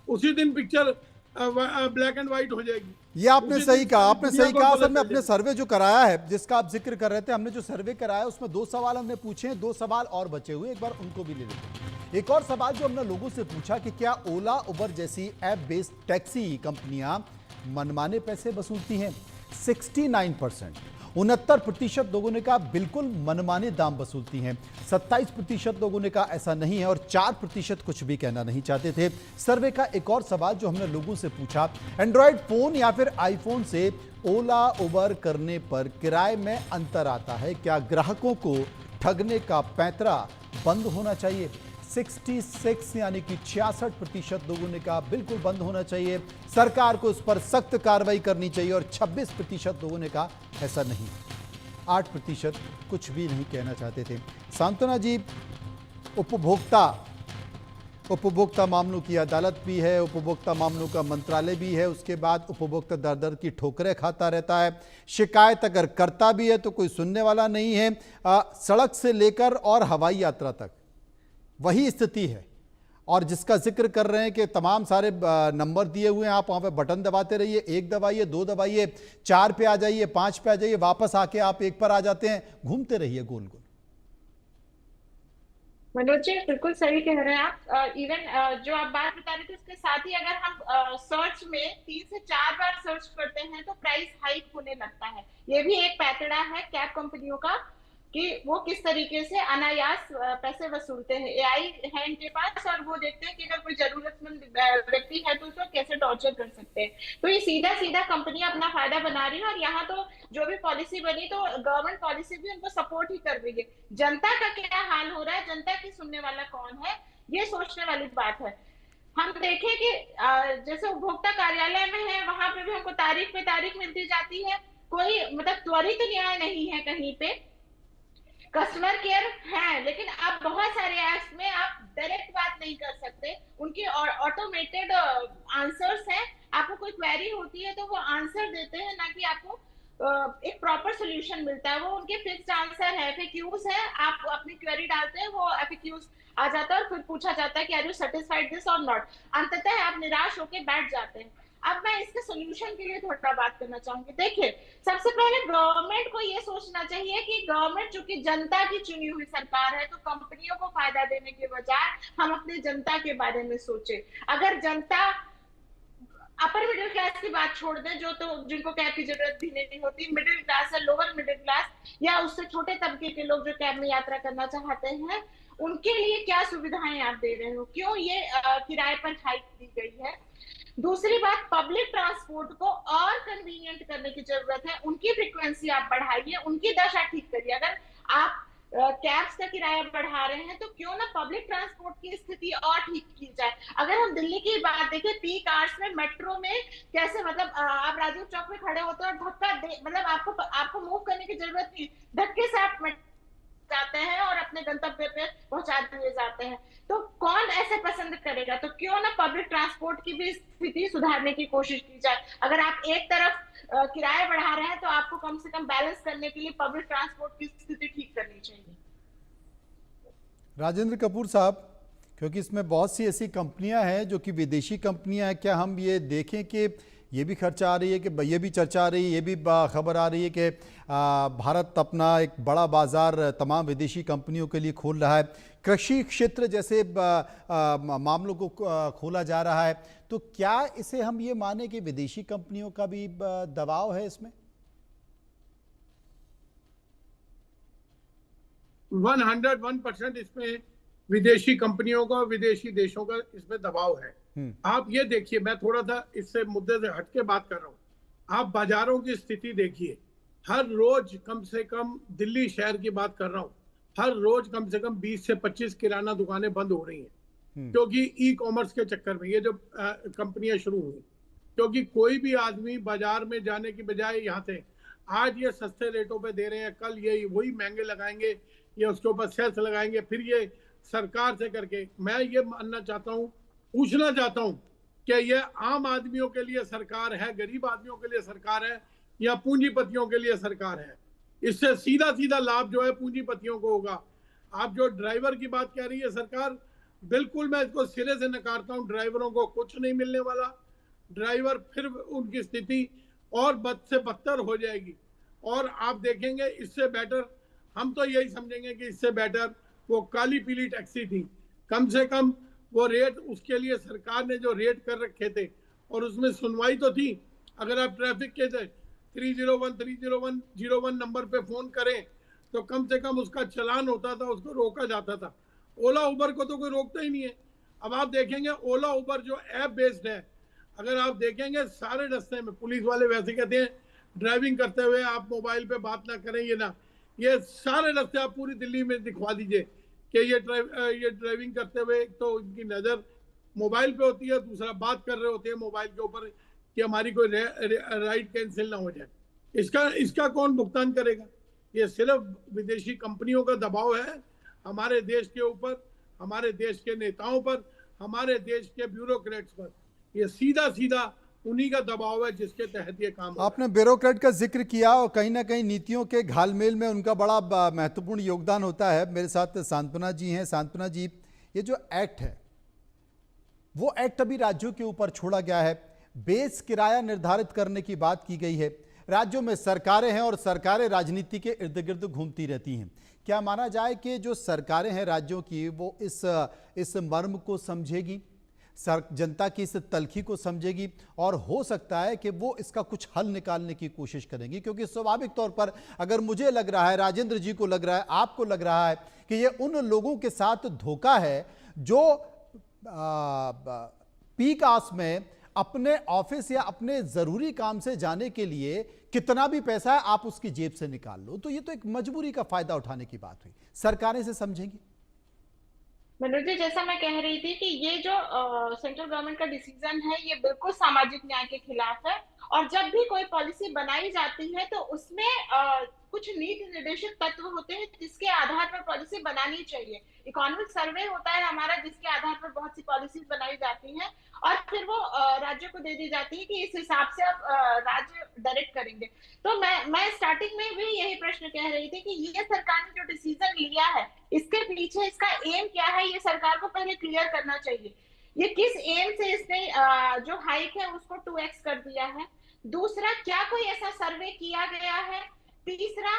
उसी दिन picture black and white हो जाएगी। ये आपने सही कहा, आपने सही कहा सर। मैं अपने जाएगी। सर्वे जो कराया है, जिसका आप जिक्र कर रहे थे, हमने जो सर्वे कराया उसमें 2 सवाल हमने पूछे हैं, 2 सवाल और बचे हुए, एक बार उनको भी ले लेते हैं। एक और सवाल जो हमने लोगों से पूछा कि क्या ओला उबर जैसी ऐप बेस्ड टैक्सी कंपनियां मनमाने पैसे वसूलती हैं? 69%, 69% लोगों ने कहा बिल्कुल मनमाने दाम वसूलती हैं। 27% लोगों ने कहा ऐसा नहीं है और 4% कुछ भी कहना नहीं चाहते थे। सर्वे का एक और सवाल जो हमने लोगों से पूछा, एंड्रॉयड फोन या फिर आईफोन से ओला उबर करने पर किराए में अंतर आता है? क्या ग्राहकों को ठगने का पैंतरा बंद होना चाहिए? 66 यानी कि 66% लोगों ने कहा बिल्कुल बंद होना चाहिए, सरकार को उस पर सख्त कार्रवाई करनी चाहिए, और 26% लोगों ने कहा ऐसा नहीं। 8% कुछ भी नहीं कहना चाहते थे। सांत्वना जी, उपभोक्ता मामलों की अदालत भी है, उपभोक्ता मामलों का मंत्रालय भी है, उसके बाद उपभोक्ता दर दर की ठोकरें खाता रहता है। शिकायत अगर करता भी है तो कोई सुनने वाला नहीं है। सड़क से लेकर और हवाई यात्रा तक वही स्थिति है। और जिसका जिक्र कर रहे हैं कि तमाम सारे नंबर दिए हुए हैं, आप वहां पे बटन दबाते रहिए, 1 दबाइए, 2 दबाइए, 4 पे आ जाइए, 5 पे आ जाइए, वापस आके आप 1 पर आ जाते हैं, घूमते रहिए गोल गोल। मनोज जी बिल्कुल सही कह रहे हैं आप। इवन जो आप बात बता रहे थे उसके साथ ही अगर हम सर्च में 3 से 4 बार सर्च करते हैं तो प्राइस हाइक होने लगता है। ये भी एक पैतरा है कैब कंपनियों का कि वो किस तरीके से अनायास पैसे वसूलते हैं। एआई है इनके पास और वो देखते हैं कि अगर कोई जरूरतमंद व्यक्ति है तो उसको कैसे टॉर्चर कर सकते हैं। तो ये सीधा सीधा कंपनियां अपना फायदा बना रही है और यहाँ तो जो भी पॉलिसी बनी तो गवर्नमेंट पॉलिसी भी उनको सपोर्ट ही कर रही है। जनता का क्या हाल हो रहा है, जनता की सुनने वाला कौन है, ये सोचने वाली बात है। हम देखें कि जैसे उपभोक्ता कार्यालय में है वहां पे भी हमको तारीख पे तारीख मिलती जाती है, कोई मतलब त्वरित न्याय नहीं है कहीं पे। कस्टमर केयर है लेकिन आप बहुत सारे एप्स में आप डायरेक्ट बात नहीं कर सकते, उनके ऑटोमेटेड आंसर्स हैं। आपको कोई क्वेरी होती है तो वो आंसर देते हैं, ना कि आपको एक प्रॉपर सोल्यूशन मिलता है। वो उनके फिक्स्ड आंसर है, एफएक्यूज है, आप अपनी क्वेरी डालते हैं वो एफएक्यूज आ जाता है और फिर पूछा जाता है कि आर यू सेटिस्फाइड दिस और नॉट। अंततः आप निराश होकर बैठ जाते हैं। अब मैं इसके सोल्यूशन के लिए थोड़ा बात करना चाहूंगी। देखिए, सबसे पहले गवर्नमेंट को ये सोचना चाहिए कि गवर्नमेंट चूंकि जनता की चुनी हुई सरकार है तो कंपनियों को फायदा देने के बजाय हम अपनी जनता के बारे में सोचे। अगर जनता अपर मिडिल क्लास की बात छोड़ दें, जो तो जिनको कैब की जरूरत भी नहीं होती, मिडिल क्लास है, लोअर मिडिल क्लास या उससे छोटे तबके के लोग जो कैब में यात्रा करना चाहते हैं, उनके लिए क्या सुविधाएं आप दे रहे हो, क्यों ये किराए पर हाइक दी गई है। दूसरी बात, पब्लिक ट्रांसपोर्ट को और कन्वीनियंट करने की जरूरत है, उनकी फ्रीक्वेंसी आप बढ़ाइए, उनकी दशा ठीक करिए। अगर आप कैब्स का किराया बढ़ा रहे हैं तो क्यों ना पब्लिक ट्रांसपोर्ट की स्थिति और ठीक की जाए। अगर हम दिल्ली की बात देखें, पीक आवर्स में मेट्रो में कैसे मतलब आप राजीव चौक में खड़े होते हैं और धक्का मतलब आपको मूव करने की जरूरत नहीं, धक्के से आप जाते हैं और अपने गंतव्य पे पहुंचा दिए जाते हैं। तो कौन ऐसे पसंद करेगा? तो क्यों ना पब्लिक ट्रांसपोर्ट की भी स्थिति सुधारने की कोशिश की जाए। अगर आप एक तरफ किराया बढ़ा रहे हैं तो आपको कम से कम बैलेंस करने के लिए पब्लिक ट्रांसपोर्ट की स्थिति ठीक करनी चाहिए। राजेंद्र कपूर साहब, क्योंकि इसमें बहुत सी ऐसी कंपनियां हैं जो कि विदेशी कंपनियां हैं, क्या हम ये देखें कि ये भी खर्चा आ रही है, कि ये भी चर्चा आ रही है, ये भी खबर आ रही है कि भारत अपना एक बड़ा बाजार तमाम विदेशी कंपनियों के लिए खोल रहा है, कृषि क्षेत्र जैसे मामलों को खोला जा रहा है, तो क्या इसे हम ये माने कि विदेशी कंपनियों का भी दबाव है इसमें? 101% इसमें विदेशी कंपनियों का, विदेशी देशों का इसमें दबाव है। आप ये देखिए, मैं थोड़ा सा इससे मुद्दे से हटके बात कर रहा हूँ। आप बाजारों की स्थिति देखिए, हर रोज कम से कम, दिल्ली शहर की बात कर रहा हूँ, हर रोज कम से कम 20 से 25 किराना दुकानें बंद हो रही हैं, क्योंकि ई कॉमर्स के चक्कर में ये जो कंपनियां शुरू हुई, क्योंकि कोई भी आदमी बाजार में जाने की बजाय यहाँ से आज ये सस्ते रेटों पे दे रहे हैं, कल ये वही महंगे लगाएंगे, ये उसके ऊपर सेल्स लगाएंगे, फिर ये सरकार से करके। मैं ये मानना चाहता हूँ, पूछना चाहता हूँ कि ये आम आदमियों के लिए सरकार है, गरीब आदमियों के लिए सरकार है, या पूंजीपतियों के लिए सरकार है? इससे सीधा सीधा लाभ जो है पूंजीपतियों को होगा। आप जो ड्राइवर की बात कह रही है सरकार, बिल्कुल मैं इसको सिरे से नकारता हूँ। ड्राइवरों को कुछ नहीं मिलने वाला, ड्राइवर फिर उनकी स्थिति और बद से बदतर हो जाएगी। और आप देखेंगे इससे बेटर, हम तो यही समझेंगे कि इससे बेटर वो काली पीली टैक्सी थी। कम से कम वो रेट, उसके लिए सरकार ने जो रेट कर रखे थे और उसमें सुनवाई तो थी। अगर आप ट्रैफिक के 301 नंबर पे फोन करें तो कम से कम उसका चालान होता था, उसको रोका जाता था। ओला उबर को तो कोई रोकता ही नहीं है। अब आप देखेंगे ओला उबर जो ऐप बेस्ड है, अगर आप देखेंगे सारे रास्ते में पुलिस वाले वैसे कहते हैं ड्राइविंग करते हुए आप मोबाइल पे बात ना करें, ये सारे रास्ते आप पूरी दिल्ली में दिखवा दीजिए कि ये ड्राइविंग करते हुए तो इनकी नज़र मोबाइल पे होती है, दूसरा बात कर रहे होते हैं मोबाइल के ऊपर कि हमारी कोई राइड कैंसिल ना हो जाए। इसका कौन भुगतान करेगा? ये सिर्फ विदेशी कंपनियों का दबाव है हमारे देश के ऊपर, हमारे देश के नेताओं पर, हमारे देश के ब्यूरोक्रेट्स पर। ये सीधा सीधा उन्हीं का दबाव है जिसके तहत ये काम। आपने ब्यूरोक्रेट का जिक्र किया और कहीं ना कहीं नीतियों के घालमेल में उनका बड़ा महत्वपूर्ण योगदान होता है। मेरे साथ सांत्वना जी हैं। सांत्वना जी, ये जो एक्ट है वो एक्ट अभी राज्यों के ऊपर छोड़ा गया है। बेस किराया निर्धारित करने की बात की गई है। राज्यों में सरकारें हैं और सरकारें राजनीति के इर्द गिर्द घूमती रहती हैं। क्या माना जाए कि जो सरकारें हैं राज्यों की वो इस मर्म को समझेगी, जनता की इस तलखी को समझेगी और हो सकता है कि वो इसका कुछ हल निकालने की कोशिश करेंगी? क्योंकि स्वाभाविक तौर पर अगर मुझे लग रहा है, राजेंद्र जी को लग रहा है, आपको लग रहा है कि ये उन लोगों के साथ धोखा है जो पीक आवर्स में अपने ऑफिस या अपने जरूरी काम से जाने के लिए कितना भी पैसा है आप उसकी जेब से निकाल लो। तो ये तो एक मजबूरी का फायदा उठाने की बात हुई। सरकारें इसे समझेंगी? मनोज जी, जैसा मैं कह रही थी कि ये जो सेंट्रल गवर्नमेंट का डिसीजन है ये बिल्कुल सामाजिक न्याय के खिलाफ है। और जब भी कोई पॉलिसी बनाई जाती है तो उसमें कुछ नीति निर्देशक तत्व होते हैं जिसके आधार पर पॉलिसी बनानी चाहिए। इकोनॉमिक सर्वे होता है हमारा जिसके आधार पर बहुत सी पॉलिसीज बनाई जाती हैं और फिर वो राज्य को दे दी जाती है कि इस हिसाब से अब राज्य डायरेक्ट करेंगे। तो मैं स्टार्टिंग में भी यही प्रश्न कह रही थी कि ये सरकार ने जो डिसीजन लिया है इसके पीछे इसका एम क्या है, ये सरकार को पहले क्लियर करना चाहिए। ये किस एम से इसने जो हाइक है उसको 2x कर दिया है? दूसरा, क्या कोई ऐसा सर्वे किया गया है? तीसरा,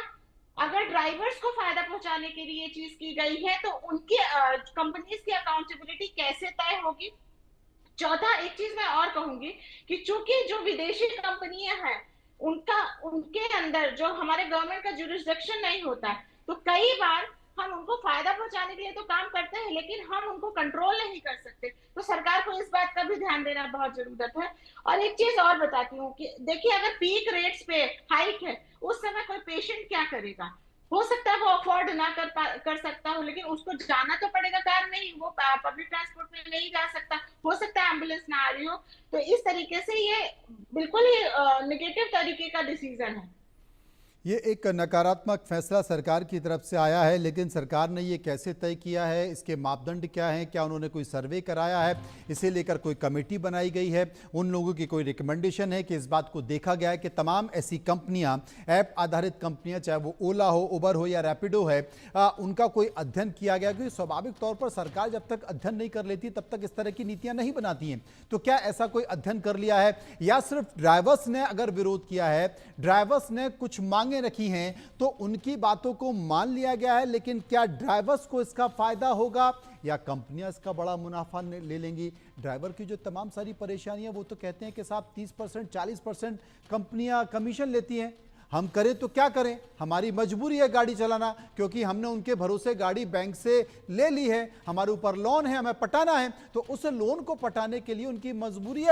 अगर ड्राइवर्स को फायदा पहुंचाने के लिए चीज की गई है तो उनकी कंपनीज की अकाउंटेबिलिटी कैसे तय होगी? चौथा, एक चीज मैं और कहूंगी कि चूंकि जो विदेशी कंपनियां हैं उनके अंदर जो हमारे गवर्नमेंट का जुरिस्डिक्शन नहीं होता है, तो कई बार हम उनको फायदा पहुंचाने के लिए तो काम करते हैं लेकिन हम उनको कंट्रोल नहीं कर सकते। तो सरकार को इस बात का भी ध्यान देना बहुत जरूरत है। और एक चीज और बताती हूँ कि देखिए, अगर पीक रेट्स पे हाइक है उस समय कोई पेशेंट क्या करेगा? हो सकता है वो अफोर्ड ना कर सकता हो, लेकिन उसको जाना तो पड़ेगा कार में ही, वो पब्लिक ट्रांसपोर्ट में नहीं जा सकता। हो सकता है एम्बुलेंस ना आ रही हो। तो इस तरीके से ये बिल्कुल ही नेगेटिव तरीके का डिसीजन है। ये एक नकारात्मक फैसला सरकार की तरफ से आया है, लेकिन सरकार ने ये कैसे तय किया है, इसके मापदंड क्या हैं, क्या उन्होंने कोई सर्वे कराया है, इसे लेकर कोई कमेटी बनाई गई है, उन लोगों की कोई रिकमेंडेशन है कि इस बात को देखा गया है कि तमाम ऐसी कंपनियां, ऐप आधारित कंपनियां, चाहे वो ओला हो, उबर हो या रैपिडो है, उनका कोई अध्ययन किया गया? क्योंकि स्वाभाविक तौर पर सरकार जब तक अध्ययन नहीं कर लेती तब तक इस तरह की नीतियां नहीं बनाती हैं। तो क्या ऐसा कोई अध्ययन कर लिया है या सिर्फ ड्राइवर्स ने अगर विरोध किया है, ड्राइवर्स ने कुछ मांगे रखी हैं तो उनकी बातों को मान लिया गया है, लेकिन क्या ड्राइवर्स को इसका फायदा होगा या कंपनियां इसका बड़ा मुनाफा ले लेंगी? ड्राइवर की जो तमाम सारी परेशानियां, वो तो कहते हैं कि साहब 30% 40% कंपनियां कमीशन लेती हैं, हम करें तो क्या करें, हमारी मजबूरी है गाड़ी चलाना, क्योंकि हमने उनके भरोसे गाड़ी बैंक से ले ली है, हमारे ऊपर लोन है, हमें पटाना है, तो उस लोन को पटाने के लिए उनकी मजबूरी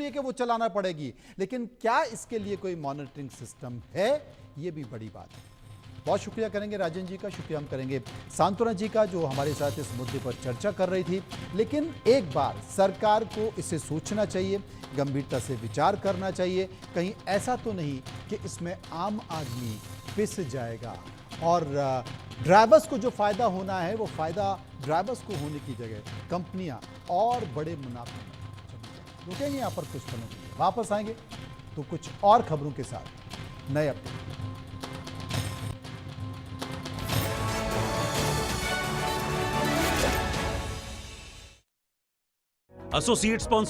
है कि वो चलाना पड़ेगी। लेकिन क्या इसके लिए कोई मॉनिटरिंग सिस्टम है? ये भी बड़ी बात है। बहुत शुक्रिया करेंगे राजेंद्र जी का, शुक्रिया हम करेंगे सांत्वना जी का जो हमारे साथ इस मुद्दे पर चर्चा कर रही थी। लेकिन एक बार सरकार को इसे सोचना चाहिए, गंभीरता से विचार करना चाहिए, कहीं ऐसा तो नहीं कि इसमें आम आदमी पिस जाएगा और ड्राइवर्स को जो फायदा होना है वो फायदा ड्राइवर्स को होने की जगह कंपनियां और बड़े मुनाफे में रुकेंगे। यहाँ पर कुछ पलों के लिए वापस आएंगे तो कुछ और खबरों के साथ नए अपडेट। Associate sponsor